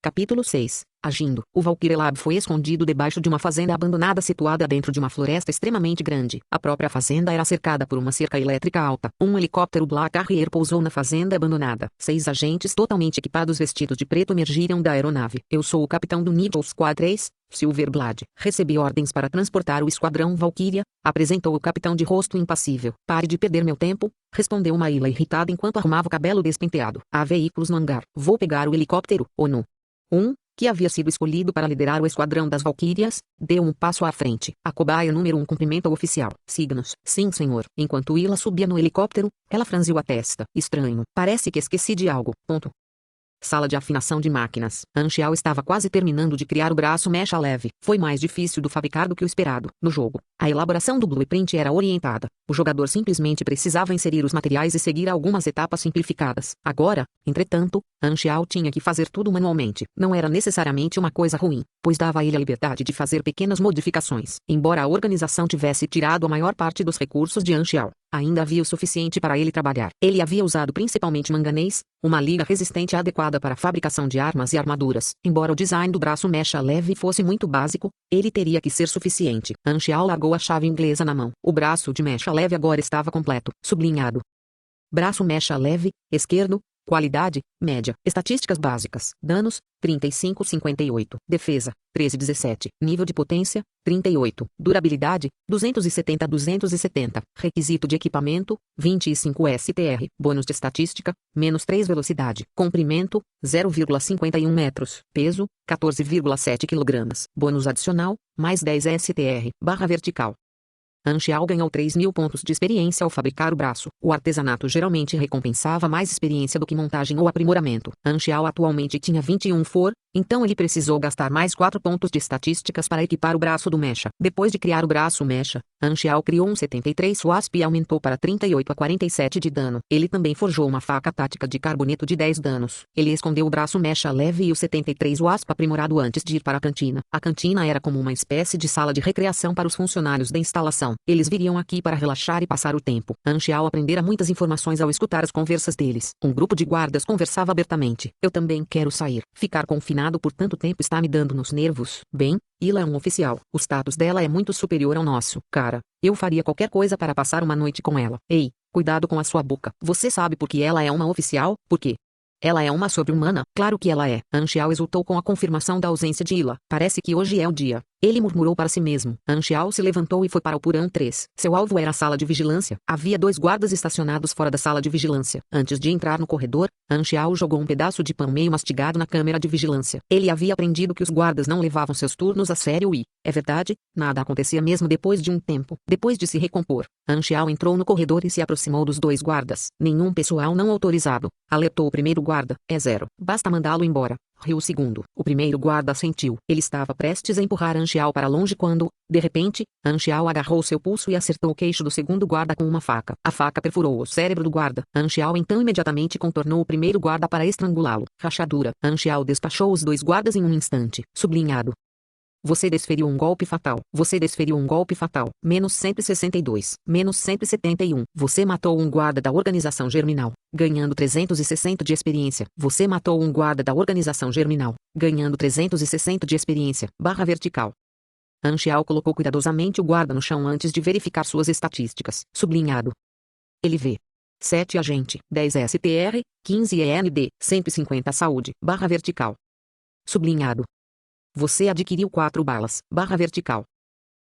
Capítulo 6. Agindo, o Valkyrie Lab foi escondido debaixo de uma fazenda abandonada situada dentro de uma floresta extremamente grande. A própria fazenda era cercada por uma cerca elétrica alta. Um helicóptero Black Harrier pousou na fazenda abandonada. 6 agentes totalmente equipados vestidos de preto emergiram da aeronave. Eu sou o capitão do Nível Squad 3, Silverblade. Recebi ordens para transportar o esquadrão Valkyria, apresentou o capitão de rosto impassível. Pare de perder meu tempo, respondeu Maíla irritada enquanto arrumava o cabelo despenteado. Há veículos no hangar. Vou pegar o helicóptero, ONU. Que havia sido escolhido para liderar o esquadrão das Valquírias, deu um passo à frente. A cobaia número 1 cumprimenta o oficial. Signos. Sim, senhor. Enquanto Ila subia no helicóptero, ela franziu a testa. Estranho. Parece que esqueci de algo. Sala de afinação de máquinas. Anxial estava quase terminando de criar o braço mecha leve. Foi mais difícil de fabricar do que o esperado. No jogo, a elaboração do blueprint era orientada. O jogador simplesmente precisava inserir os materiais e seguir algumas etapas simplificadas. Agora, entretanto, Anxial tinha que fazer tudo manualmente. Não era necessariamente uma coisa ruim, pois dava a ele a liberdade de fazer pequenas modificações. Embora a organização tivesse tirado a maior parte dos recursos de Anxial, ainda havia o suficiente para ele trabalhar. Ele havia usado principalmente manganês, uma liga resistente adequada para a fabricação de armas e armaduras. Embora o design do braço mecha leve fosse muito básico, ele teria que ser suficiente. Anxial largou a chave inglesa na mão. O braço de mecha leve agora estava completo. Sublinhado. Braço mecha leve, esquerdo. Qualidade, média. Estatísticas básicas. Danos, 35-58. Defesa, 13-17. Nível de potência, 38. Durabilidade, 270-270. Requisito de equipamento, 25 STR. Bônus de estatística, -3 velocidade. Comprimento, 0,51 metros. Peso, 14,7 kg. Bônus adicional, mais 10 STR. Barra vertical. Anxial ganhou 3.000 pontos de experiência ao fabricar o braço. O artesanato geralmente recompensava mais experiência do que montagem ou aprimoramento. Anxial atualmente tinha 21 FOR, então ele precisou gastar mais 4 pontos de estatísticas para equipar o braço do mecha. Depois de criar o braço mecha, Anxial criou um 73 WASP e aumentou para 38 a 47 de dano. Ele também forjou uma faca tática de carboneto de 10 danos. Ele escondeu o braço mecha leve e o 73 WASP aprimorado antes de ir para a cantina. A cantina era como uma espécie de sala de recreação para os funcionários da instalação. Eles viriam aqui para relaxar e passar o tempo. Anxial aprendera muitas informações ao escutar as conversas deles. Um grupo de guardas conversava abertamente. Eu também quero sair. Ficar confinado por tanto tempo está me dando nos nervos. Bem, Ila é um oficial. O status dela é muito superior ao nosso. Cara, eu faria qualquer coisa para passar uma noite com ela. Ei, cuidado com a sua boca. Você sabe por que ela é uma oficial? Por quê? Ela é uma sobre-humana? Claro que ela é. Anxial exultou com a confirmação da ausência de Ila. Parece que hoje é o dia. Ele murmurou para si mesmo. Anxial se levantou e foi para o porão 3. Seu alvo era a sala de vigilância. Havia 2 guardas estacionados fora da sala de vigilância. Antes de entrar no corredor, Anxial jogou um pedaço de pão meio mastigado na câmera de vigilância. Ele havia aprendido que os guardas não levavam seus turnos a sério e, é verdade, nada acontecia mesmo depois de um tempo. Depois de se recompor, Anxial entrou no corredor e se aproximou dos 2 guardas. Nenhum pessoal não autorizado. Alertou o primeiro guarda. É 0. Basta mandá-lo embora. Riu o segundo. O primeiro guarda assentiu. Ele estava prestes a empurrar Anxial para longe quando, de repente, Anxial agarrou seu pulso e acertou o queixo do segundo guarda com uma faca. A faca perfurou o cérebro do guarda. Anxial então imediatamente contornou o primeiro guarda para estrangulá-lo. Rachadura. Anxial despachou os 2 guardas em um instante. Sublinhado. Você desferiu um golpe fatal. Você desferiu um golpe fatal. -162. -171. Você matou um guarda da organização Germinal, ganhando 360 de experiência. Você matou um guarda da organização Germinal, ganhando 360 de experiência. Barra vertical. Anxial colocou cuidadosamente o guarda no chão antes de verificar suas estatísticas. Sublinhado. Ele vê. 7 agente, 10 STR, 15 END, 150 saúde. Barra vertical. Sublinhado. Você adquiriu 4 balas. Barra vertical.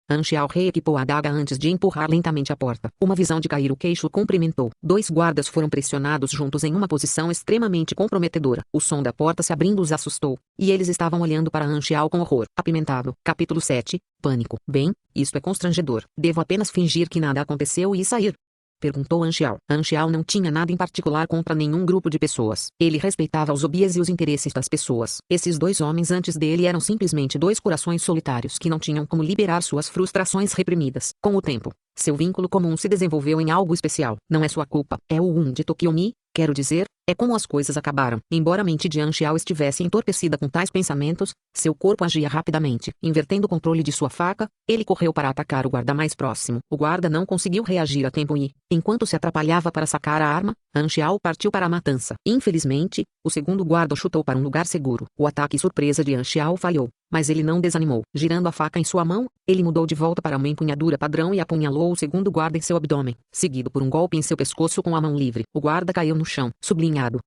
Anxial reequipou a adaga antes de empurrar lentamente a porta. Uma visão de cair o queixo o cumprimentou. 2 guardas foram pressionados juntos em uma posição extremamente comprometedora. O som da porta se abrindo os assustou, e eles estavam olhando para Anxial com horror. Apimentado. Capítulo 7. Pânico. Bem, isso é constrangedor. Devo apenas fingir que nada aconteceu e sair? Perguntou Anxial. Anxial não tinha nada em particular contra nenhum grupo de pessoas. Ele respeitava os hobbies e os interesses das pessoas. Esses 2 homens antes dele eram simplesmente 2 corações solitários que não tinham como liberar suas frustrações reprimidas. Com o tempo, seu vínculo comum se desenvolveu em algo especial. Não é sua culpa. É o de Tokiomi, quero dizer, É como as coisas acabaram. Embora a mente de Anxiao estivesse entorpecida com tais pensamentos, seu corpo agia rapidamente. Invertendo o controle de sua faca, ele correu para atacar o guarda mais próximo. O guarda não conseguiu reagir a tempo e, enquanto se atrapalhava para sacar a arma, Anxiao partiu para a matança. Infelizmente, o segundo guarda chutou para um lugar seguro. O ataque surpresa de Anxiao falhou, mas ele não desanimou. Girando a faca em sua mão, ele mudou de volta para uma empunhadura padrão e apunhalou o segundo guarda em seu abdômen, seguido por um golpe em seu pescoço com a mão livre. O guarda caiu no chão. Sublinhado.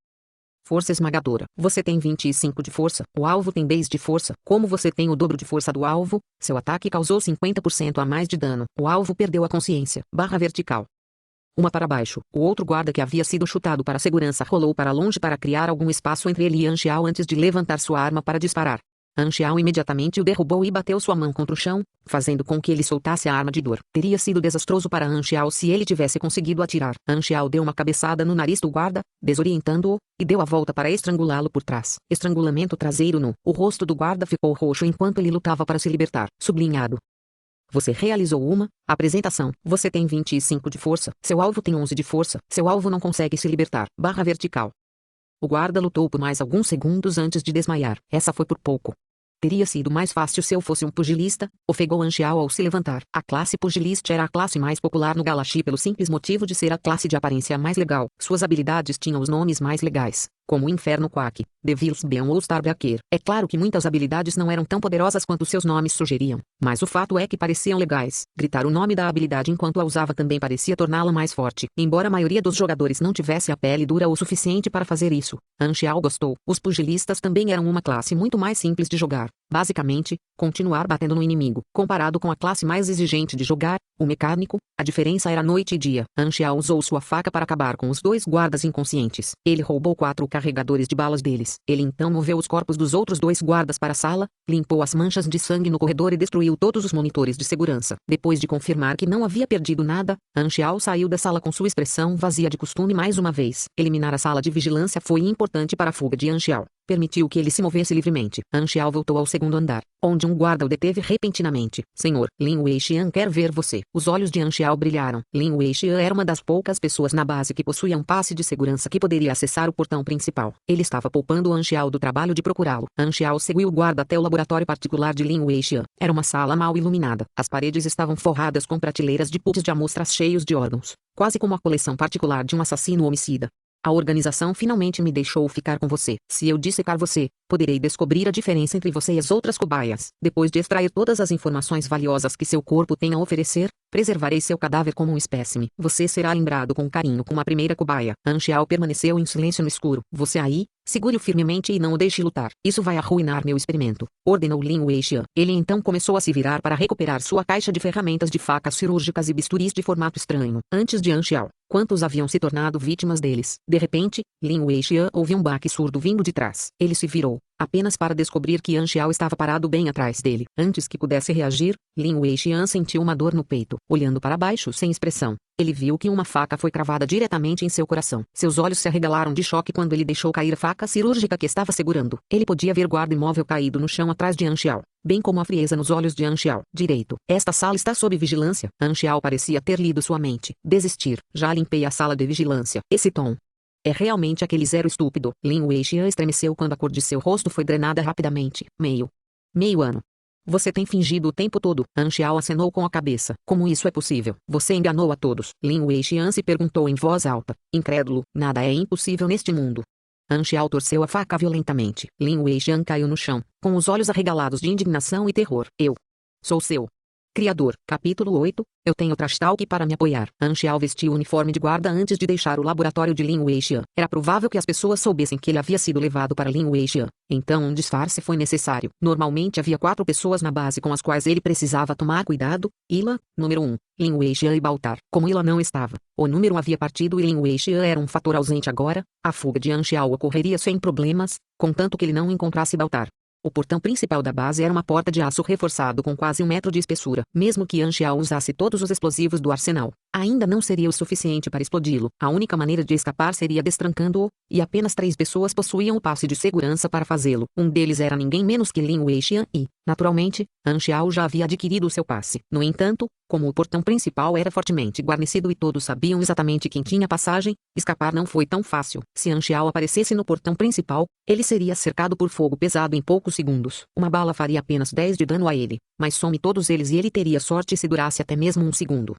Força esmagadora. Você tem 25 de força. O alvo tem 10 de força. Como você tem o dobro de força do alvo, seu ataque causou 50% a mais de dano. O alvo perdeu a consciência. Barra vertical. Uma para baixo. O outro guarda que havia sido chutado para segurança rolou para longe para criar algum espaço entre ele e Anxiao antes de levantar sua arma para disparar. Anxiao imediatamente o derrubou e bateu sua mão contra o chão, fazendo com que ele soltasse a arma de dor. Teria sido desastroso para Anxiao se ele tivesse conseguido atirar. Anxiao deu uma cabeçada no nariz do guarda, desorientando-o, e deu a volta para estrangulá-lo por trás. Estrangulamento traseiro nu. O rosto do guarda ficou roxo enquanto ele lutava para se libertar. Sublinhado. Você realizou uma apresentação. Você tem 25 de força. Seu alvo tem 11 de força. Seu alvo não consegue se libertar. Barra vertical. O guarda lutou por mais alguns segundos antes de desmaiar. Essa foi por pouco. Teria sido mais fácil se eu fosse um pugilista, ofegou Anxiao ao se levantar. A classe pugilista era a classe mais popular no Galaxy pelo simples motivo de ser a classe de aparência mais legal. Suas habilidades tinham os nomes mais legais, como Inferno Quack, Devil's Beam ou Starbreaker. É claro que muitas habilidades não eram tão poderosas quanto seus nomes sugeriam, mas o fato é que pareciam legais. Gritar o nome da habilidade enquanto a usava também parecia torná-la mais forte. Embora a maioria dos jogadores não tivesse a pele dura o suficiente para fazer isso, Anxiao gostou. Os pugilistas também eram uma classe muito mais simples de jogar. Basicamente, continuar batendo no inimigo. Comparado com a classe mais exigente de jogar, o mecânico, a diferença era noite e dia. Anxiao usou sua faca para acabar com os dois guardas inconscientes. Ele roubou 4 carregadores de balas deles. Ele então moveu os corpos dos outros 2 guardas para a sala, limpou as manchas de sangue no corredor e destruiu todos os monitores de segurança. Depois de confirmar que não havia perdido nada, Anxiao saiu da sala com sua expressão vazia de costume mais uma vez. Eliminar a sala de vigilância foi importante para a fuga de Anxiao. Permitiu que ele se movesse livremente. Anxiao voltou ao segundo andar, onde um guarda o deteve repentinamente. Senhor, Lin Weixian quer ver você. Os olhos de Anxiao brilharam. Lin Weixian era uma das poucas pessoas na base que possuía um passe de segurança que poderia acessar o portão principal. Ele estava poupando Anxiao do trabalho de procurá-lo. Anxiao seguiu o guarda até o laboratório particular de Lin Weixian. Era uma sala mal iluminada. As paredes estavam forradas com prateleiras de potes de amostras cheios de órgãos, quase como a coleção particular de um assassino homicida. A organização finalmente me deixou ficar com você. Se eu dissecar você, poderei descobrir a diferença entre você e as outras cobaias. Depois de extrair todas as informações valiosas que seu corpo tem a oferecer, preservarei seu cadáver como um espécime. Você será lembrado com carinho como a primeira cobaia. Anxiao permaneceu em silêncio no escuro. Você aí? Segure-o firmemente e não o deixe lutar. Isso vai arruinar meu experimento, ordenou Lin Weixian. Ele então começou a se virar para recuperar sua caixa de ferramentas de facas cirúrgicas e bisturis de formato estranho. Antes de Anxiao, quantos haviam se tornado vítimas deles? De repente, Lin Weixian ouviu um baque surdo vindo de trás. Ele se virou, apenas para descobrir que Anxiao estava parado bem atrás dele. Antes que pudesse reagir, Lin Weixian sentiu uma dor no peito. Olhando para baixo sem expressão, ele viu que uma faca foi cravada diretamente em seu coração. Seus olhos se arregalaram de choque quando ele deixou cair a faca cirúrgica que estava segurando. Ele podia ver guarda imóvel caído no chão atrás de Anxiao, bem como a frieza nos olhos de Anxiao. Direito. Esta sala está sob vigilância. Anxiao parecia ter lido sua mente. Desistir. Já limpei a sala de vigilância. Esse tom. É realmente aquele zero estúpido. Lin Weixian estremeceu quando a cor de seu rosto foi drenada rapidamente. Meio ano. Você tem fingido o tempo todo. Anxiao acenou com a cabeça. Como isso é possível? Você enganou a todos. Lin Weixian se perguntou em voz alta. Incrédulo. Nada é impossível neste mundo. Anxiao torceu a faca violentamente. Lin Weixian caiu no chão, com os olhos arregalados de indignação e terror. Eu sou seu criador. Capítulo 8. Eu tenho trash talk para me apoiar. Anxiao vestiu o uniforme de guarda antes de deixar o laboratório de Lin Weixian. Era provável que as pessoas soubessem que ele havia sido levado para Lin Weixian. Então um disfarce foi necessário. Normalmente havia 4 pessoas na base com as quais ele precisava tomar cuidado. Ila, número 1, Lin Weixian e Baltar. Como Ila não estava, o número havia partido e Lin Weixian era um fator ausente agora, a fuga de Anxiao ocorreria sem problemas, contanto que ele não encontrasse Baltar. O portão principal da base era uma porta de aço reforçado com quase 1 metro de espessura. Mesmo que Anxiao usasse todos os explosivos do arsenal, Ainda não seria o suficiente para explodi-lo. A única maneira de escapar seria destrancando-o, e apenas 3 pessoas possuíam o passe de segurança para fazê-lo. Um deles era ninguém menos que Lin Weixian e, naturalmente, Han Xiao já havia adquirido o seu passe. No entanto, como o portão principal era fortemente guarnecido e todos sabiam exatamente quem tinha passagem, escapar não foi tão fácil. Se Han Xiao aparecesse no portão principal, ele seria cercado por fogo pesado em poucos segundos. Uma bala faria apenas 10 de dano a ele, mas some todos eles e ele teria sorte se durasse até mesmo um segundo.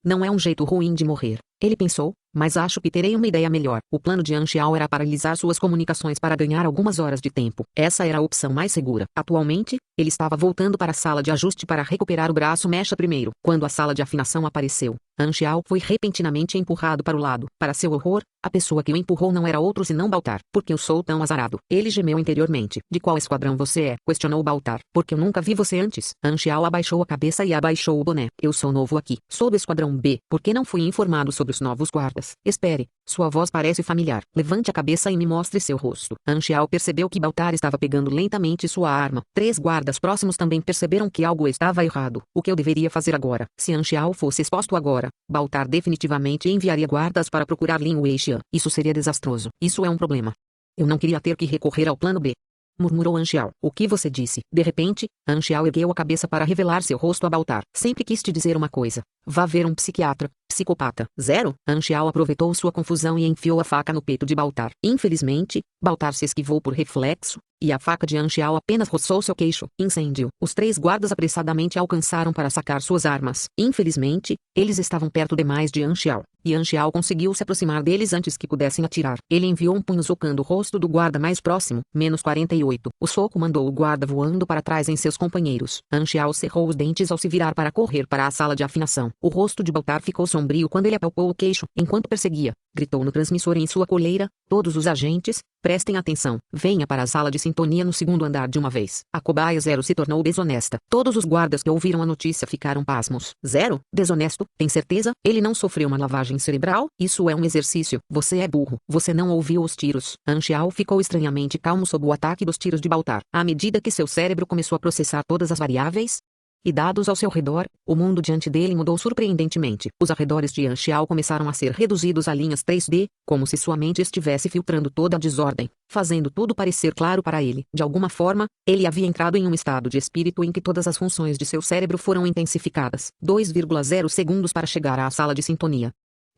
Não é um jeito ruim de morrer, ele pensou, mas acho que terei uma ideia melhor. O plano de Han Xiao era paralisar suas comunicações para ganhar algumas horas de tempo. Essa era a opção mais segura. Atualmente, ele estava voltando para a sala de ajuste para recuperar o braço mecha primeiro. Quando a sala de afinação apareceu, Han Xiao foi repentinamente empurrado para o lado. Para seu horror, a pessoa que o empurrou não era outro senão Baltar. Por que eu sou tão azarado? Ele gemeu interiormente. De qual esquadrão você é? Questionou Baltar. Porque eu nunca vi você antes. Han Xiao abaixou a cabeça e abaixou o boné. Eu sou novo aqui. Sou do esquadrão B. Por que não fui informado sobre os novos guardas? Espere. Sua voz parece familiar. Levante a cabeça e me mostre seu rosto. Han Xiao percebeu que Baltar estava pegando lentamente sua arma. 3 guardas próximos também perceberam que algo estava errado. O que eu deveria fazer agora? Se Han Xiao fosse exposto agora, Baltar definitivamente enviaria guardas para procurar Lin Weixian. Isso seria desastroso. Isso é um problema. Eu não queria ter que recorrer ao plano B. Murmurou Han Xiao. O que você disse? De repente, Han Xiao ergueu a cabeça para revelar seu rosto a Baltar. Sempre quis te dizer uma coisa. Vá ver um psiquiatra. Psicopata. 0. Han Xiao aproveitou sua confusão e enfiou a faca no peito de Baltar. Infelizmente, Baltar se esquivou por reflexo, e a faca de Han Xiao apenas roçou seu queixo. Incêndio. Os 3 guardas apressadamente alcançaram para sacar suas armas. Infelizmente, eles estavam perto demais de Han Xiao, e Han Xiao conseguiu se aproximar deles antes que pudessem atirar. Ele enviou um punho socando o rosto do guarda mais próximo. -48. O soco mandou o guarda voando para trás em seus companheiros. Han Xiao cerrou os dentes ao se virar para correr para a sala de afinação. O rosto de Baltar ficou sombrio quando ele apalpou o queixo. Enquanto perseguia, gritou no transmissor em sua coleira: todos os agentes, prestem atenção. Venha para a sala de sintonia no 2º andar de uma vez. A cobaia 0 se tornou desonesta. Todos os guardas que ouviram a notícia ficaram pasmos. 0? Desonesto? Tem certeza? Ele não sofreu uma lavagem cerebral? Isso é um exercício. Você é burro. Você não ouviu os tiros. Han Xiao ficou estranhamente calmo sob o ataque dos tiros de Baltar. À medida que seu cérebro começou a processar todas as variáveis e dados ao seu redor, o mundo diante dele mudou surpreendentemente. Os arredores de Han Xiao começaram a ser reduzidos a linhas 3D, como se sua mente estivesse filtrando toda a desordem, fazendo tudo parecer claro para ele. De alguma forma, ele havia entrado em um estado de espírito em que todas as funções de seu cérebro foram intensificadas. 2,0 segundos para chegar à sala de sintonia.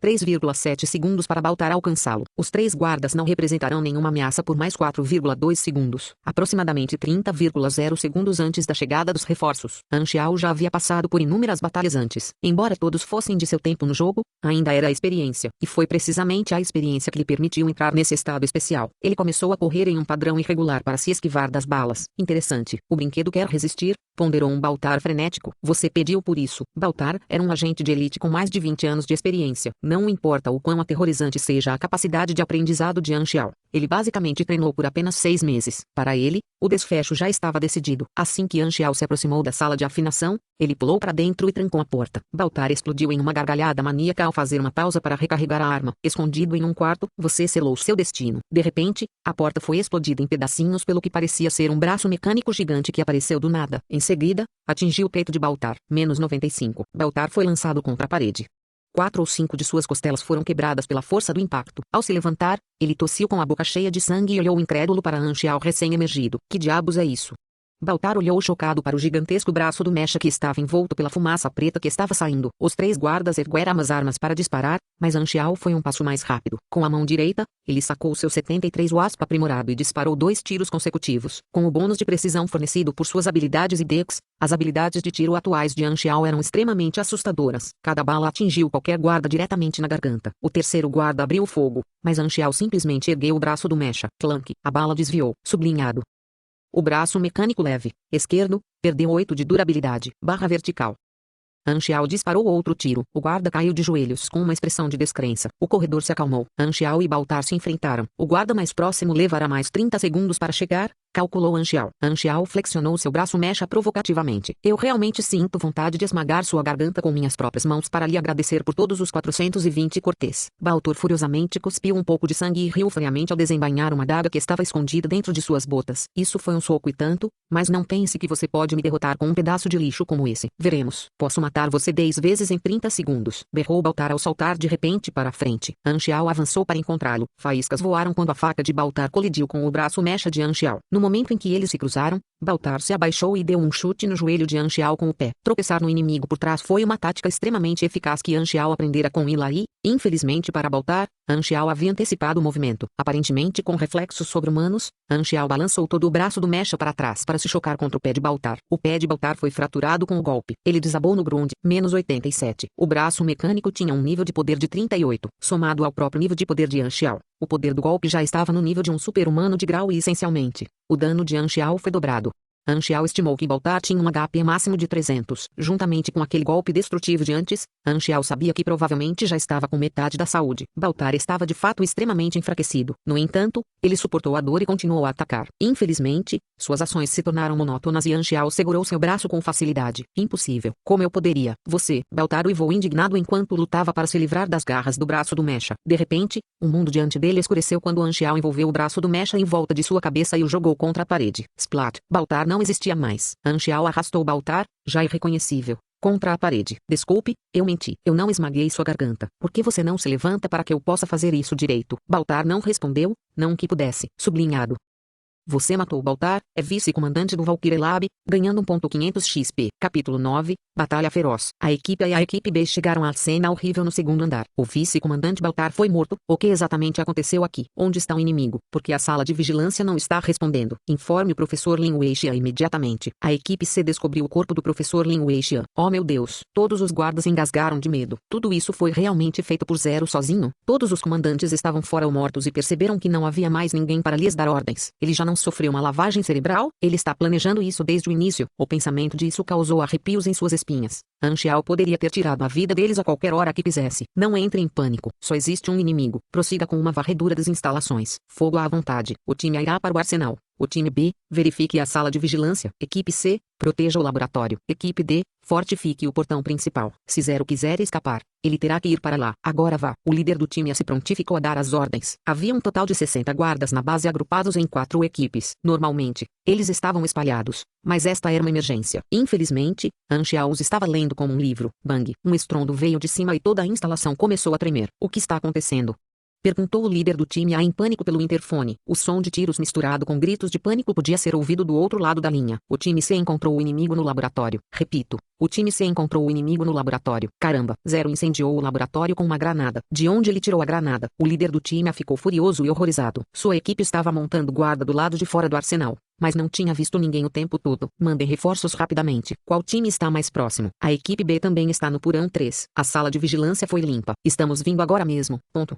3,7 segundos para Baltar alcançá-lo. Os 3 guardas não representarão nenhuma ameaça por mais 4,2 segundos. Aproximadamente 30,0 segundos antes da chegada dos reforços. Han Xiao já havia passado por inúmeras batalhas antes. Embora todos fossem de seu tempo no jogo, ainda era a experiência. E foi precisamente a experiência que lhe permitiu entrar nesse estado especial. Ele começou a correr em um padrão irregular para se esquivar das balas. Interessante. O brinquedo quer resistir, ponderou um Baltar frenético. Você pediu por isso. Baltar era um agente de elite com mais de 20 anos de experiência. Não importa o quão aterrorizante seja a capacidade de aprendizado de Han Xiao, ele basicamente treinou por apenas 6 meses. Para ele, o desfecho já estava decidido. Assim que Han Xiao se aproximou da sala de afinação, ele pulou para dentro e trancou a porta. Baltar explodiu em uma gargalhada maníaca ao fazer uma pausa para recarregar a arma. Escondido em um quarto, você selou seu destino. De repente, a porta foi explodida em pedacinhos pelo que parecia ser um braço mecânico gigante que apareceu do nada. Em seguida, atingiu o peito de Baltar. -95. Baltar foi lançado contra a parede. 4 ou 5 de suas costelas foram quebradas pela força do impacto. Ao se levantar, ele tossiu com a boca cheia de sangue e olhou incrédulo para Han Xiao recém-emergido. Que diabos é isso? Baltar olhou chocado para o gigantesco braço do mecha que estava envolto pela fumaça preta que estava saindo. Os 3 guardas ergueram as armas para disparar, mas Han Xiao foi um passo mais rápido. Com a mão direita, ele sacou seu 73 Wasp aprimorado e disparou 2 tiros consecutivos. Com o bônus de precisão fornecido por suas habilidades e Dex, as habilidades de tiro atuais de Han Xiao eram extremamente assustadoras. Cada bala atingiu qualquer guarda diretamente na garganta. O terceiro guarda abriu fogo, mas Han Xiao simplesmente ergueu o braço do mecha. Clank. A bala desviou. Sublinhado. O braço mecânico leve, esquerdo, perdeu 8 de durabilidade. /vertical. Han Xiao disparou outro tiro. O guarda caiu de joelhos com uma expressão de descrença. O corredor se acalmou. Han Xiao e Baltar se enfrentaram. O guarda mais próximo levará mais 30 segundos para chegar, calculou Anxiao. Anxiao flexionou seu braço mecha provocativamente. Eu realmente sinto vontade de esmagar sua garganta com minhas próprias mãos para lhe agradecer por todos os 420 cortês. Baltor furiosamente cuspiu um pouco de sangue e riu friamente ao desembainhar uma adaga que estava escondida dentro de suas botas. Isso foi um soco e tanto, mas não pense que você pode me derrotar com um pedaço de lixo como esse. Veremos. Posso matar você 10 vezes em 30 segundos. Berrou Baltar ao saltar de repente para a frente. Anxiao avançou para encontrá-lo. Faíscas voaram quando a faca de Baltar colidiu com o braço mecha de Anxiao. No momento em que eles se cruzaram, Baltar se abaixou e deu um chute no joelho de Anxiao com o pé. Tropeçar no inimigo por trás foi uma tática extremamente eficaz que Anxiao aprendera com Ilaí. Infelizmente para Baltar, Anxiao havia antecipado o movimento. Aparentemente com reflexos sobre-humanos, Anxiao balançou todo o braço do mecha para trás para se chocar contra o pé de Baltar. O pé de Baltar foi fraturado com o golpe. Ele desabou no ground, -87. O braço mecânico tinha um nível de poder de 38, somado ao próprio nível de poder de Anxiao. O poder do golpe já estava no nível de um super-humano de grau e essencialmente, o dano de Anxiao foi dobrado. Anxiao estimou que Baltar tinha um HP máximo de 300. Juntamente com aquele golpe destrutivo de antes, Anxiao sabia que provavelmente já estava com metade da saúde. Baltar estava de fato extremamente enfraquecido. No entanto, ele suportou a dor e continuou a atacar. Infelizmente, suas ações se tornaram monótonas e Anxiao segurou seu braço com facilidade. Impossível. Como eu poderia? Você, Baltar uivou indignado enquanto lutava para se livrar das garras do braço do mecha. De repente, o mundo diante dele escureceu quando Anxiao envolveu o braço do mecha em volta de sua cabeça e o jogou contra a parede. Splat. Baltar não existia mais. Anxiao arrastou Baltar, já irreconhecível, contra a parede. Desculpe, eu menti. Eu não esmaguei sua garganta. Por que você não se levanta para que eu possa fazer isso direito? Baltar não respondeu, não que pudesse. Sublinhado. Você matou Baltar, é vice-comandante do Valkyrie Lab, ganhando 1.500 XP. Capítulo 9, Batalha Feroz. A equipe A e a equipe B chegaram à cena horrível no segundo andar. O vice-comandante Baltar foi morto. O que exatamente aconteceu aqui? Onde está o inimigo? Porque a sala de vigilância não está respondendo. Informe o professor Lin Weixian imediatamente. A equipe C descobriu o corpo do professor Lin Weixian. Oh meu Deus! Todos os guardas engasgaram de medo. Tudo isso foi realmente feito por Zero sozinho? Todos os comandantes estavam fora ou mortos e perceberam que não havia mais ninguém para lhes dar ordens. Ele já não sofreu uma lavagem cerebral? Ele está planejando isso desde o início. O pensamento disso causou arrepios em suas espinhas. Anxiao poderia ter tirado a vida deles a qualquer hora que quisesse. Não entre em pânico. Só existe um inimigo. Prossiga com uma varredura das instalações. Fogo à vontade. O time A irá para o arsenal. O time B, verifique a sala de vigilância. Equipe C, proteja o laboratório. Equipe D, fortifique o portão principal. Se Zero quiser escapar, ele terá que ir para lá. Agora vá. O líder do time A se prontificou a dar as ordens. Havia um total de 60 guardas na base agrupados em 4 equipes. Normalmente, eles estavam espalhados, mas esta era uma emergência. Infelizmente, Anxiao os estava lendo como um livro. Bang! Um estrondo veio de cima e toda a instalação começou a tremer. O que está acontecendo? Perguntou o líder do time A em pânico pelo interfone. O som de tiros misturado com gritos de pânico podia ser ouvido do outro lado da linha. O time C encontrou o inimigo no laboratório. Repito. O time C encontrou o inimigo no laboratório. Caramba! Zero incendiou o laboratório com uma granada. De onde ele tirou a granada? O líder do time A ficou furioso e horrorizado. Sua equipe estava montando guarda do lado de fora do arsenal, mas não tinha visto ninguém o tempo todo. Mandem reforços rapidamente. Qual time está mais próximo? A equipe B também está no porão 3. A sala de vigilância foi limpa. Estamos vindo agora mesmo. Ponto.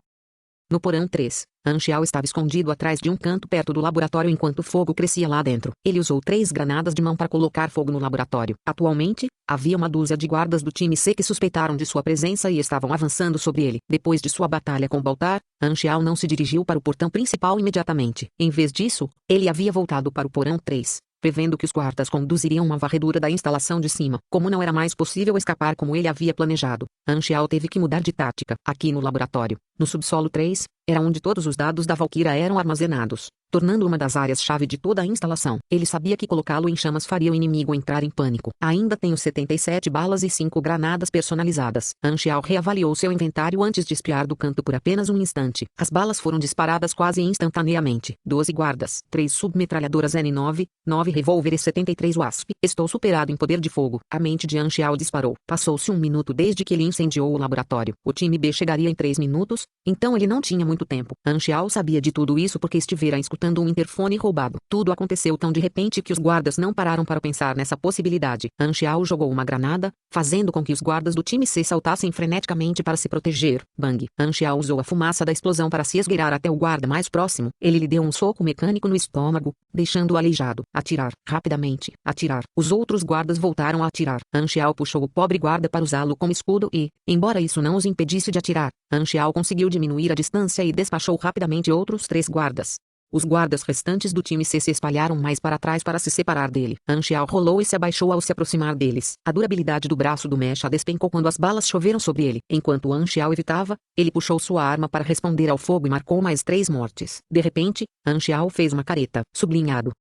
No porão 3, Anxiao estava escondido atrás de um canto perto do laboratório enquanto o fogo crescia lá dentro. Ele usou 3 granadas de mão para colocar fogo no laboratório. Atualmente, havia uma dúzia de guardas do time C que suspeitaram de sua presença e estavam avançando sobre ele. Depois de sua batalha com Baltar, Anxiao não se dirigiu para o portão principal imediatamente. Em vez disso, ele havia voltado para o porão 3. Prevendo que os guardas conduziriam uma varredura da instalação de cima. Como não era mais possível escapar como ele havia planejado, Anxiao teve que mudar de tática. Aqui no laboratório, no subsolo 3, era onde todos os dados da Valkyria eram armazenados, tornando uma das áreas-chave de toda a instalação. Ele sabia que colocá-lo em chamas faria o inimigo entrar em pânico. Ainda tenho 77 balas e 5 granadas personalizadas. Anxiao reavaliou seu inventário antes de espiar do canto por apenas um instante. As balas foram disparadas quase instantaneamente. 12 guardas, 3 submetralhadoras N9, 9 revólveres 73 Wasp. Estou superado em poder de fogo. A mente de Anxiao disparou. Passou-se um minuto desde que ele incendiou o laboratório. O time B chegaria em 3 minutos, então ele não tinha muito tempo. Anxiao sabia de tudo isso porque estivera escutando um interfone roubado. Tudo aconteceu tão de repente que os guardas não pararam para pensar nessa possibilidade. Anxiao jogou uma granada, fazendo com que os guardas do time C saltassem freneticamente para se proteger. Bang! Anxiao usou a fumaça da explosão para se esgueirar até o guarda mais próximo. Ele lhe deu um soco mecânico no estômago, deixando-o aleijado. Atirar. Rapidamente. Atirar. Os outros guardas voltaram a atirar. Anxiao puxou o pobre guarda para usá-lo como escudo e, embora isso não os impedisse de atirar, Anxiao conseguiu diminuir a distância e despachou rapidamente outros 3 guardas. Os guardas restantes do time C se espalharam mais para trás para se separar dele. Anxiao rolou e se abaixou ao se aproximar deles. A durabilidade do braço do mecha despencou quando as balas choveram sobre ele. Enquanto Anxiao evitava, ele puxou sua arma para responder ao fogo e marcou mais 3 mortes. De repente, Anxiao fez uma careta, sublinhado.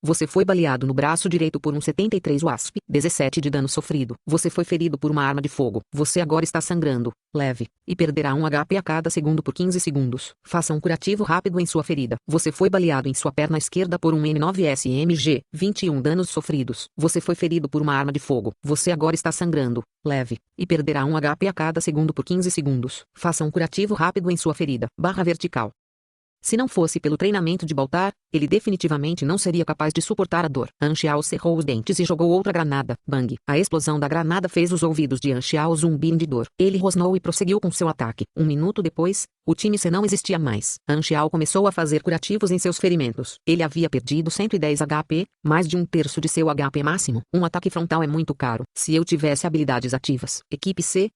Você foi baleado no braço direito por um 73 WASP, 17 de dano sofrido. Você foi ferido por uma arma de fogo. Você agora está sangrando, leve, e perderá 1 HP a cada segundo por 15 segundos. Faça um curativo rápido em sua ferida. Você foi baleado em sua perna esquerda por um M9 SMG, 21 danos sofridos. Você foi ferido por uma arma de fogo. Você agora está sangrando, leve, e perderá 1 HP a cada segundo por 15 segundos. Faça um curativo rápido em sua ferida. Barra vertical. Se não fosse pelo treinamento de Baltar, ele definitivamente não seria capaz de suportar a dor. Anxiao cerrou os dentes e jogou outra granada. Bang! A explosão da granada fez os ouvidos de Anxiao zumbirem de dor. Ele rosnou e prosseguiu com seu ataque. 1 minuto depois, o time C não existia mais. Anxiao começou a fazer curativos em seus ferimentos. Ele havia perdido 110 HP, mais de 1/3 de seu HP máximo. Um ataque frontal é muito caro. Se eu tivesse habilidades ativas. Equipe C,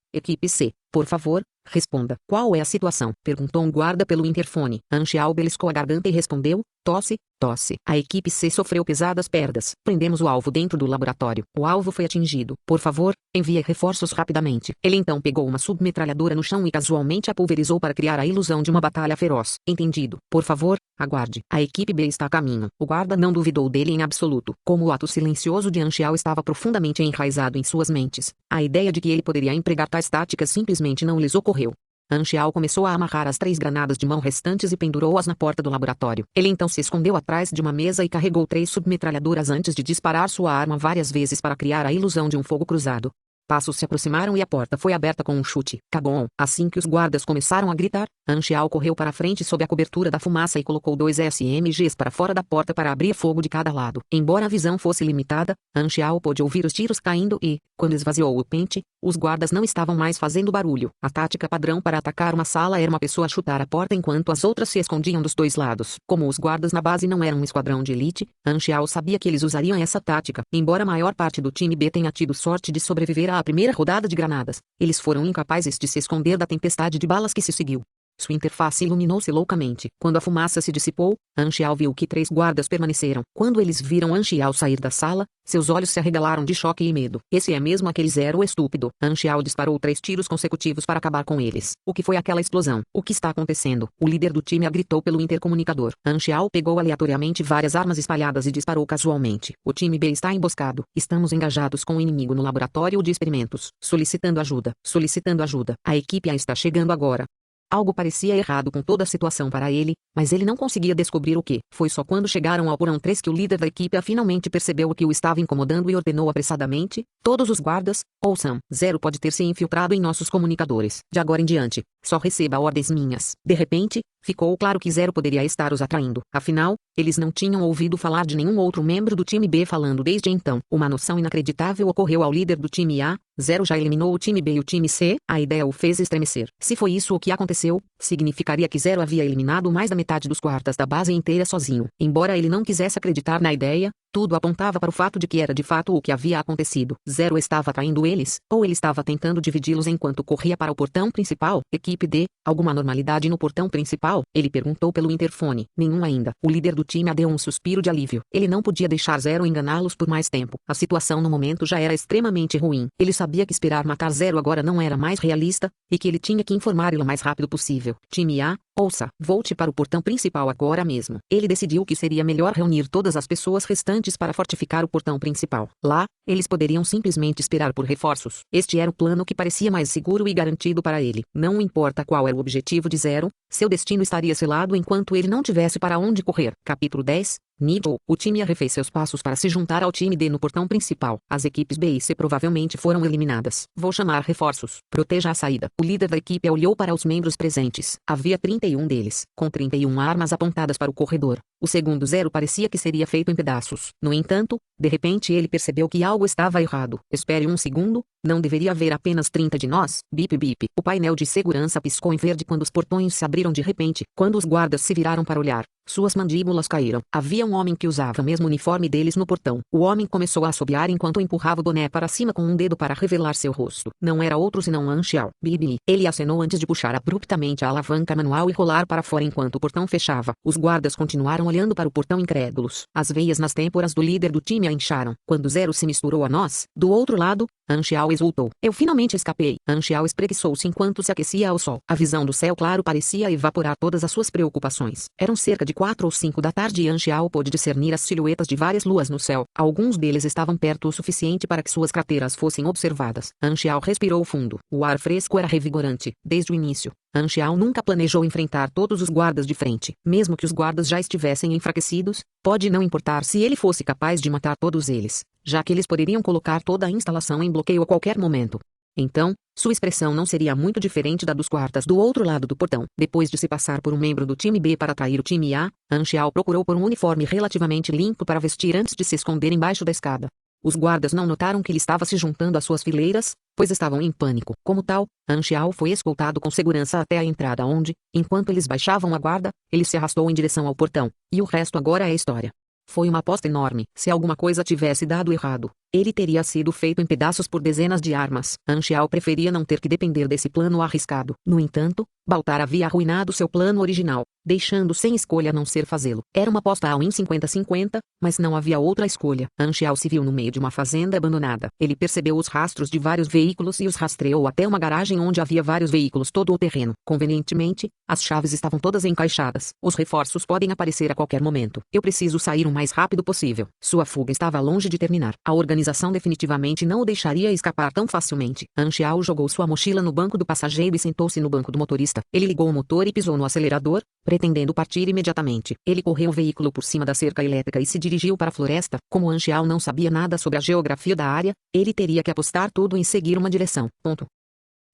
por favor, responda. Qual é a situação? Perguntou um guarda pelo interfone. Anxiao beliscou a garganta e respondeu, tosse, tosse. A equipe C sofreu pesadas perdas. Prendemos o alvo dentro do laboratório. O alvo foi atingido. Por favor, envie reforços rapidamente. Ele então pegou uma submetralhadora no chão e casualmente a pulverizou para criar a ilusão de uma batalha feroz. Entendido. Por favor, aguarde. A equipe B está a caminho. O guarda não duvidou dele em absoluto. Como o ato silencioso de Anxiao estava profundamente enraizado em suas mentes, a ideia de que ele poderia empregar tais táticas simplesmente não lhes ocorreu. Anxiao começou a amarrar as 3 granadas de mão restantes e pendurou-as na porta do laboratório. Ele então se escondeu atrás de uma mesa e carregou 3 submetralhadoras antes de disparar sua arma várias vezes para criar a ilusão de um fogo cruzado. Passos se aproximaram e a porta foi aberta com um chute. Cagom! Assim que os guardas começaram a gritar, Anxiao correu para a frente sob a cobertura da fumaça e colocou 2 SMGs para fora da porta para abrir fogo de cada lado. Embora a visão fosse limitada, Anxiao pôde ouvir os tiros caindo e, quando esvaziou o pente, os guardas não estavam mais fazendo barulho. A tática padrão para atacar uma sala era uma pessoa chutar a porta enquanto as outras se escondiam dos 2 lados. Como os guardas na base não eram um esquadrão de elite, Anxiao sabia que eles usariam essa tática. Embora a maior parte do time B tenha tido sorte de sobreviver à primeira rodada de granadas, eles foram incapazes de se esconder da tempestade de balas que se seguiu. Sua interface iluminou-se loucamente. Quando a fumaça se dissipou, Anxiao viu que 3 guardas permaneceram. Quando eles viram Anxiao sair da sala, seus olhos se arregalaram de choque e medo. Esse é mesmo aquele Zero estúpido. Anxiao disparou 3 tiros consecutivos para acabar com eles. O que foi aquela explosão? O que está acontecendo? O líder do time a gritou pelo intercomunicador. Anxiao pegou aleatoriamente várias armas espalhadas e disparou casualmente. O time B está emboscado. Estamos engajados com o inimigo no laboratório de experimentos. Solicitando ajuda. Solicitando ajuda. A equipe A está chegando agora. Algo parecia errado com toda a situação para ele, mas ele não conseguia descobrir o que. Foi só quando chegaram ao porão 3 que o líder da equipe finalmente percebeu o que o estava incomodando e ordenou apressadamente, todos os guardas, ouçam, Zero pode ter se infiltrado em nossos comunicadores. De agora em diante, só receba ordens minhas. De repente, ficou claro que Zero poderia estar os atraindo. Afinal, eles não tinham ouvido falar de nenhum outro membro do time B falando desde então. Uma noção inacreditável ocorreu ao líder do time A. Zero já eliminou o time B e o time C. A ideia o fez estremecer. Se foi isso o que aconteceu, significaria que Zero havia eliminado mais da metade dos guardas da base inteira sozinho. Embora ele não quisesse acreditar na ideia, tudo apontava para o fato de que era de fato o que havia acontecido. Zero estava atraindo eles, ou ele estava tentando dividi-los enquanto corria para o portão principal. Equipe D, alguma normalidade no portão principal? Ele perguntou pelo interfone. Nenhum ainda. O líder do time deu um suspiro de alívio. Ele não podia deixar Zero enganá-los por mais tempo. A situação no momento já era extremamente ruim. Ele sabia que esperar matar Zero agora não era mais realista, e que ele tinha que informar ele o mais rápido possível. Time A, ouça, volte para o portão principal agora mesmo. Ele decidiu que seria melhor reunir todas as pessoas restantes para fortificar o portão principal. Lá, eles poderiam simplesmente esperar por reforços. Este era o plano que parecia mais seguro e garantido para ele. Não importa qual era o objetivo de Zero, seu destino estaria selado enquanto ele não tivesse para onde correr. Capítulo 10. Nível. O time A refez seus passos para se juntar ao time D no portão principal. As equipes B e C provavelmente foram eliminadas. Vou chamar reforços. Proteja a saída. O líder da equipe A olhou para os membros presentes. Havia 31 deles, com 31 armas apontadas para o corredor. O segundo Zero parecia que seria feito em pedaços. No entanto, de repente ele percebeu que algo estava errado. Espere um segundo, não deveria haver apenas 30 de nós? Bip bip. O painel de segurança piscou em verde quando os portões se abriram de repente. Quando os guardas se viraram para olhar, suas mandíbulas caíram. Havia um um homem que usava o mesmo uniforme deles no portão. O homem começou a assobiar enquanto empurrava o boné para cima com um dedo para revelar seu rosto. Não era outro senão Anxiao. Bibi. Ele acenou antes de puxar abruptamente a alavanca manual e rolar para fora enquanto o portão fechava. Os guardas continuaram olhando para o portão incrédulos. As veias nas têmporas do líder do time a incharam. Quando Zero se misturou a nós, do outro lado, Anxiao exultou. Eu finalmente escapei. Anxiao espreguiçou-se enquanto se aquecia ao sol. A visão do céu claro parecia evaporar todas as suas preocupações. Eram cerca de 4 ou 5 da tarde e Anxiao pôde discernir as silhuetas de várias luas no céu. Alguns deles estavam perto o suficiente para que suas crateras fossem observadas. Anxiao respirou fundo. O ar fresco era revigorante, desde o início. Anxiao nunca planejou enfrentar todos os guardas de frente. Mesmo que os guardas já estivessem enfraquecidos, pode não importar se ele fosse capaz de matar todos eles, já que eles poderiam colocar toda a instalação em bloqueio a qualquer momento. Então, sua expressão não seria muito diferente da dos guardas do outro lado do portão. Depois de se passar por um membro do time B para atrair o time A, Anxiao procurou por um uniforme relativamente limpo para vestir antes de se esconder embaixo da escada. Os guardas não notaram que ele estava se juntando às suas fileiras, pois estavam em pânico. Como tal, Anxiao foi escoltado com segurança até a entrada onde, enquanto eles baixavam a guarda, ele se arrastou em direção ao portão. E o resto agora é história. Foi uma aposta enorme. Se alguma coisa tivesse dado errado, ele teria sido feito em pedaços por dezenas de armas. Anxiao preferia não ter que depender desse plano arriscado. No entanto, Baltar havia arruinado seu plano original, deixando sem escolha a não ser fazê-lo. Era uma aposta all-in 50-50, mas não havia outra escolha. Anxiao se viu no meio de uma fazenda abandonada. Ele percebeu os rastros de vários veículos e os rastreou até uma garagem onde havia vários veículos todo o terreno. Convenientemente, as chaves estavam todas encaixadas. Os reforços podem aparecer a qualquer momento. Eu preciso sair o mais rápido possível. Sua fuga estava longe de terminar. A organização definitivamente não o deixaria escapar tão facilmente. Anxiao jogou sua mochila no banco do passageiro e sentou-se no banco do motorista. Ele ligou o motor e pisou no acelerador, pretendendo partir imediatamente. Ele correu o veículo por cima da cerca elétrica e se dirigiu para a floresta. Como Anxiao não sabia nada sobre a geografia da área, ele teria que apostar tudo em seguir uma direção.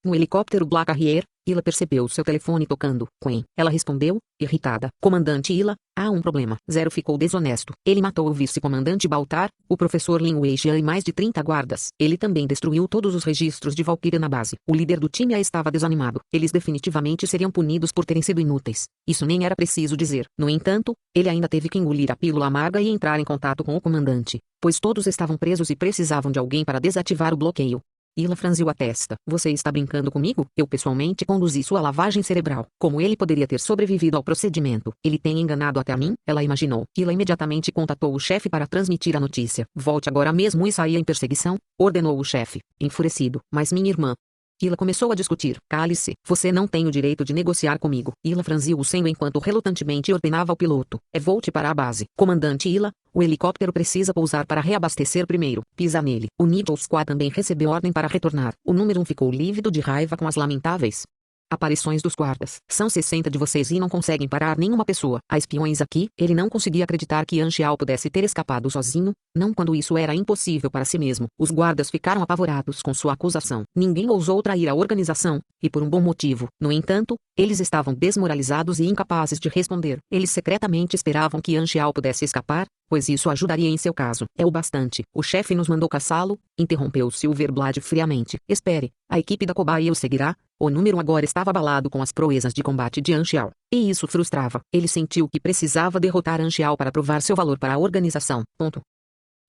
No helicóptero Black Harrier, Ila percebeu seu telefone tocando. Quen. Ela respondeu, irritada. Comandante Ila, há um problema. Zero ficou desonesto. Ele matou o vice-comandante Baltar, o professor Lin Weixian e mais de 30 guardas. Ele também destruiu todos os registros de Valkyria na base. O líder do time A estava desanimado. Eles definitivamente seriam punidos por terem sido inúteis. Isso nem era preciso dizer. No entanto, ele ainda teve que engolir a pílula amarga e entrar em contato com o comandante, pois todos estavam presos e precisavam de alguém para desativar o bloqueio. Ila franziu a testa. Você está brincando comigo? Eu pessoalmente conduzi sua lavagem cerebral. Como ele poderia ter sobrevivido ao procedimento? Ele tem enganado até a mim? Ela imaginou. Ila imediatamente contatou o chefe para transmitir a notícia. Volte agora mesmo e saia em perseguição, ordenou o chefe, enfurecido. Mas minha irmã... Ila começou a discutir. Cale-se. Você não tem o direito de negociar comigo. Ila franziu o senho enquanto relutantemente ordenava ao piloto. Volte para a base. Comandante Ila, o helicóptero precisa pousar para reabastecer primeiro. Pisa nele. O Needle Squad também recebeu ordem para retornar. O número 1 ficou lívido de raiva com as lamentáveis aparições dos guardas. São 60 de vocês e não conseguem parar nenhuma pessoa. Há espiões aqui. Ele não conseguia acreditar que Anxiao pudesse ter escapado sozinho, não quando isso era impossível para si mesmo. Os guardas ficaram apavorados com sua acusação. Ninguém ousou trair a organização, e por um bom motivo. No entanto, eles estavam desmoralizados e incapazes de responder. Eles secretamente esperavam que Anxiao pudesse escapar, pois isso ajudaria em seu caso. É o bastante. O chefe nos mandou caçá-lo, interrompeu Silverblade friamente. Espere, a equipe da cobaia o seguirá. O número agora estava abalado com as proezas de combate de Anxiao, e isso frustrava. Ele sentiu que precisava derrotar Anxiao para provar seu valor para a organização.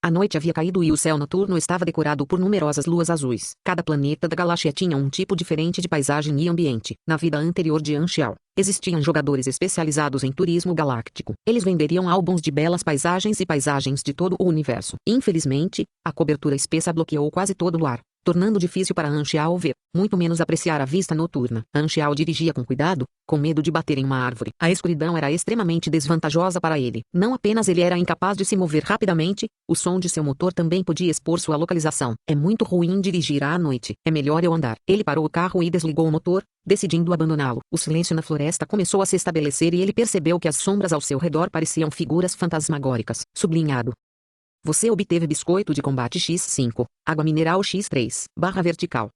A noite havia caído e o céu noturno estava decorado por numerosas luas azuis. Cada planeta da galáxia tinha um tipo diferente de paisagem e ambiente. Na vida anterior de Anxiao, existiam jogadores especializados em turismo galáctico. Eles venderiam álbuns de belas paisagens e paisagens de todo o universo. Infelizmente, a cobertura espessa bloqueou quase todo o ar, tornando difícil para Anxiao ver, muito menos apreciar a vista noturna. Anxiao dirigia com cuidado, com medo de bater em uma árvore. A escuridão era extremamente desvantajosa para ele. Não apenas ele era incapaz de se mover rapidamente, o som de seu motor também podia expor sua localização. É muito ruim dirigir à noite. É melhor eu andar. Ele parou o carro e desligou o motor, decidindo abandoná-lo. O silêncio na floresta começou a se estabelecer e ele percebeu que as sombras ao seu redor pareciam figuras fantasmagóricas. Sublinhado. Você obteve biscoito de combate X5, água mineral X3, barra vertical.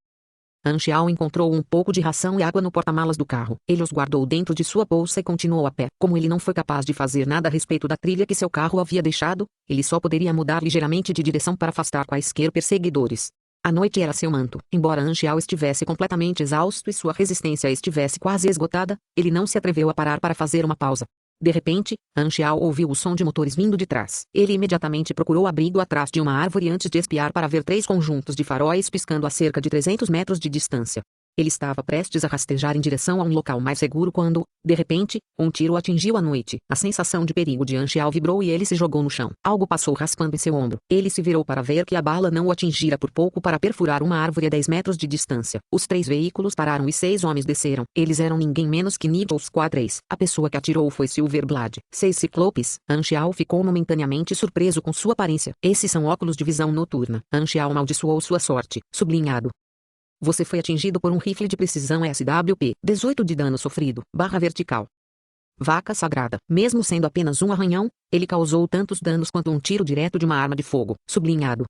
Anxiao encontrou um pouco de ração e água no porta-malas do carro. Ele os guardou dentro de sua bolsa e continuou a pé. Como ele não foi capaz de fazer nada a respeito da trilha que seu carro havia deixado, ele só poderia mudar ligeiramente de direção para afastar quaisquer perseguidores. A noite era seu manto. Embora Anxiao estivesse completamente exausto e sua resistência estivesse quase esgotada, ele não se atreveu a parar para fazer uma pausa. De repente, Anxiao ouviu o som de motores vindo de trás. Ele imediatamente procurou abrigo atrás de uma árvore antes de espiar para ver 3 conjuntos de faróis piscando a cerca de 300 metros de distância. Ele estava prestes a rastejar em direção a um local mais seguro quando, de repente, um tiro atingiu a noite. A sensação de perigo de Anxiao vibrou e ele se jogou no chão. Algo passou raspando em seu ombro. Ele se virou para ver que a bala não o atingira por pouco para perfurar uma árvore a 10 metros de distância. Os 3 veículos pararam e 6 homens desceram. Eles eram ninguém menos que Nichols Quadras. A pessoa que atirou foi Silverblade. 6 ciclopes. Anxiao ficou momentaneamente surpreso com sua aparência. Esses são óculos de visão noturna. Anxiao amaldiçoou sua sorte. Sublinhado. Você foi atingido por um rifle de precisão SWP. 18 de dano sofrido. Barra vertical. Vaca sagrada. Mesmo sendo apenas um arranhão, ele causou tantos danos quanto um tiro direto de uma arma de fogo. Sublinhado.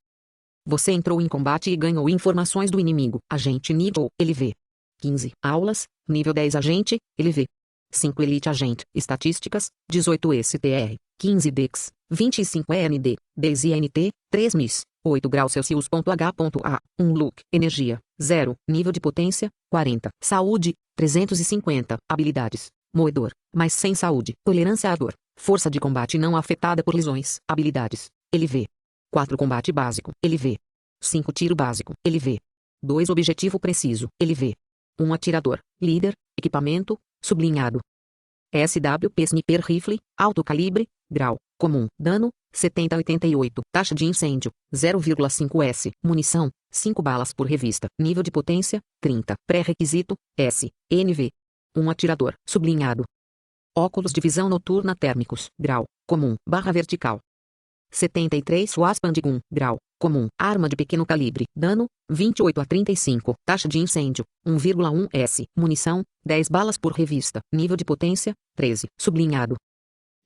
Você entrou em combate e ganhou informações do inimigo. Agente nível LV. 15. Aulas. Nível 10 agente, LV. 5 Elite Agente. Estatísticas. 18 STR. 15 Dex. 25 END. 10 INT. 3 MIS. 8 graus Celsius. H.A. 1 Look. Energia. 0. Nível de potência. 40. Saúde. 350. Habilidades. Moedor. Mas sem saúde. Tolerância à dor. Força de combate não afetada por lesões. Habilidades. LV. 4 Combate básico. LV. 5 Tiro básico. LV. 2 Objetivo preciso. LV. 1 Atirador. Líder. Equipamento. Sublinhado. SWP Sniper Rifle. Alto calibre. Grau. Comum. Dano. 70-88. Taxa de incêndio. 0,5 S. Munição. 5 balas por revista. Nível de potência. 30. Pré-requisito. S. NV. 1 Atirador. Sublinhado. Óculos de visão noturna térmicos. Grau. Comum. Barra vertical. 73 Waspandigum. Grau. Comum. Arma de pequeno calibre. Dano. 28-35. Taxa de incêndio. 1,1 S. Munição. 10 balas por revista. Nível de potência. 13. Sublinhado.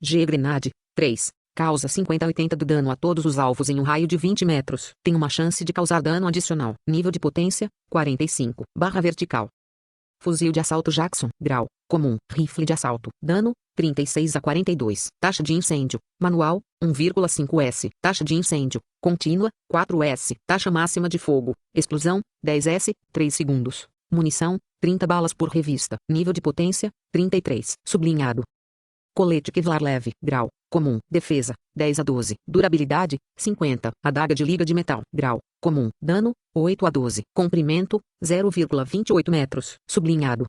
G-Grenade. 3. Causa 50-80 de dano a todos os alvos em um raio de 20 metros. Tem uma chance de causar dano adicional. Nível de potência. 45. Barra vertical. Fuzil de assalto Jackson. Grau. Comum. Rifle de assalto. Dano. 36-42. Taxa de incêndio. Manual. 1,5 S. Taxa de incêndio. Contínua. 4 S. Taxa máxima de fogo. Explosão. 10 S. 3 segundos. Munição. 30 balas por revista. Nível de potência. 33. Sublinhado. Colete Kevlar leve. Grau. Comum. Defesa. 10-12. Durabilidade. 50. Adaga de liga de metal. Grau. Comum. Dano. 8-12. Comprimento. 0,28 metros. Sublinhado.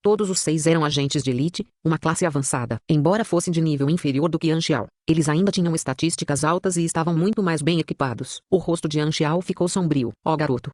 Todos os 6 eram agentes de elite, uma classe avançada. Embora fossem de nível inferior do que Anxiao, eles ainda tinham estatísticas altas e estavam muito mais bem equipados. O rosto de Anxiao ficou sombrio. Ó garoto,